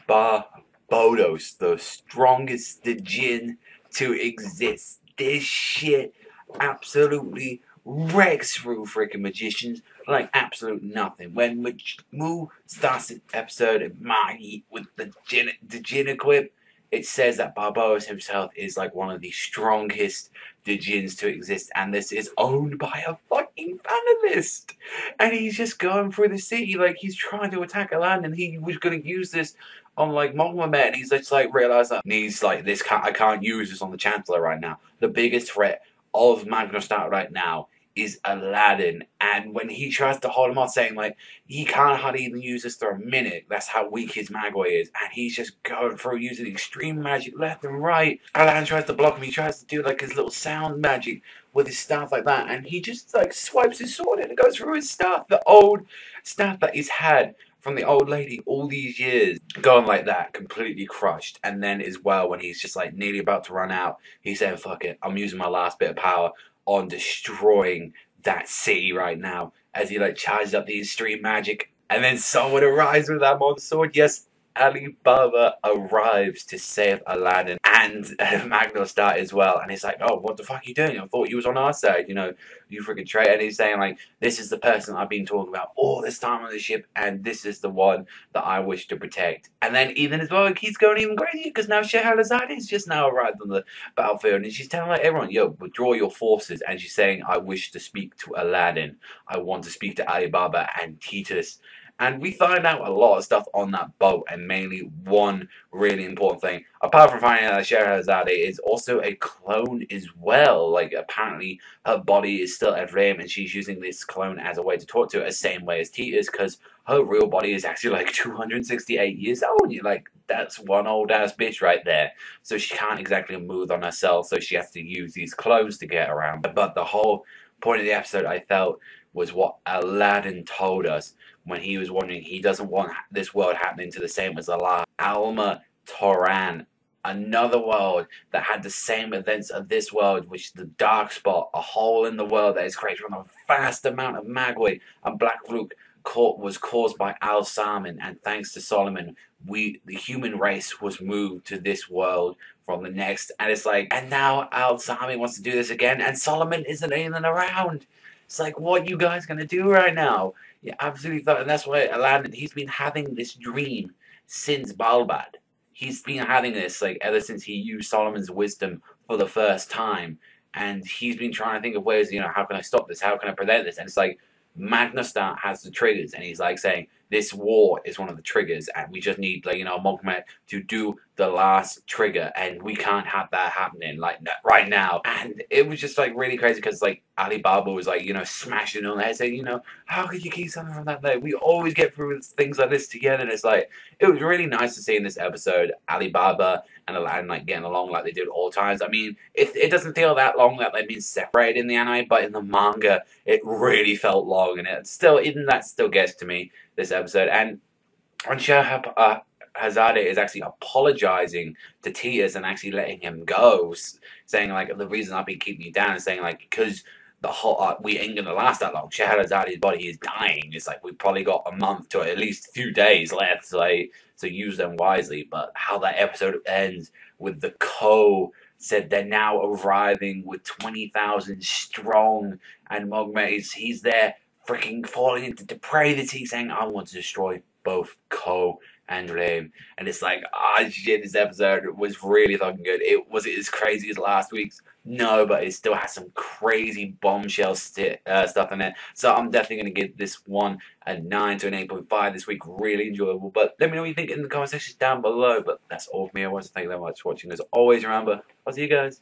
Barbotos, the strongest Djiin to exist. This shit absolutely wrecks through freaking magicians like absolute nothing. When Mu starts the episode of Magi with the Djiin equip, it says that Barbotos himself is like one of the strongest Djinns to exist, and this is owned by a fucking panelist. And he's just going through the city like he's trying to attack Alladin, and he was gonna use this on like Mongma, and he's just like realized that he's like I can't use this on the Chancellor right now. The biggest threat of Magnostat right now is Alladin, and when he tries to hold him off, saying like he can't hardly even use this for a minute, that's how weak his Magi is, and he's just going through using extreme magic left and right. Alladin tries to block him, he tries to do like his little sound magic with his staff like that, and he just like swipes his sword and it goes through his staff, the old staff that he's had from the old lady all these years, going like that, completely crushed. And then as well, when he's just like nearly about to run out, he's saying, fuck it, I'm using my last bit of power on destroying that city right now, as he like charges up the extreme magic. And then someone arrives with that mod sword. Yes, Alibaba arrives to save Alladin and Magnostat as well, and he's like, oh, what the fuck are you doing? I thought you was on our side, you know, you freaking traitor. And he's saying like, this is the person I've been talking about all this time on the ship, and this is the one that I wish to protect. And then even as well, it keeps going even crazier, because now Scheherazade is just now arrived on the battlefield, and she's telling like everyone, yo, withdraw your forces, and she's saying, I wish to speak to Alladin, I want to speak to Alibaba and Titus. And we find out a lot of stuff on that boat, and mainly one really important thing. Apart from finding out that Scheherazade is also a clone as well. Like, apparently her body is still a flame, and she's using this clone as a way to talk to it, the same way as Titus, because her real body is actually like 268 years old. You're like, that's one old ass bitch right there. So she can't exactly move on herself, so she has to use these clones to get around. But the whole point of the episode, I felt, was what Alladin told us when he was wondering he doesn't want this world happening to the same as Alma Toran, another world that had the same events of this world, which is the dark spot, a hole in the world that is created from a vast amount of Magui and Black Fluke was caused by Al Salmon, and thanks to Solomon, the human race was moved to this world from the next. And it's like, and now Al Salmon wants to do this again, and Solomon isn't even around. It's like, what you guys gonna do right now? Yeah, absolutely thought, and that's why Aladdin, he's been having this dream since Balbad. He's been having this like ever since he used Solomon's wisdom for the first time, and he's been trying to think of ways, you know, how can I stop this? How can I prevent this? And it's like Magnostat has the triggers, and he's like saying this war is one of the triggers, and we just need, like, you know, Mogmet to do the last trigger, and we can't have that happening like right now. And it was just like really crazy, because like Alibaba was like, you know, smashing on their head saying, you know, how could you keep something from that day? We always get through things like this together. And it's like, it was really nice to see in this episode Alibaba and Aladdin like getting along like they did all times. I mean, it doesn't feel that long that they've been separated in the anime, but in the manga it really felt long, and it still, even that still gets to me, this episode. And Hazade is actually apologizing to Titus and actually letting him go, saying like, the reason I've been keeping you down is saying like, because the whole we ain't gonna last that long. Shahrazade's body is dying. It's like we've probably got a month to at least a few days left, like, so use them wisely. But how that episode ends with the said they're now arriving with 20,000 strong, and Mogmet he's there freaking falling into depravity, saying, I want to destroy both and Lame. And it's like, shit, this episode was really fucking good. Was it as crazy as last week's? No, but it still has some crazy bombshell stuff in it. So I'm definitely going to give this one a 9 to an 8.5 this week. Really enjoyable. But let me know what you think in the comment section down below. But that's all from me. I want to thank you very much for watching. As always, remember, I'll see you guys.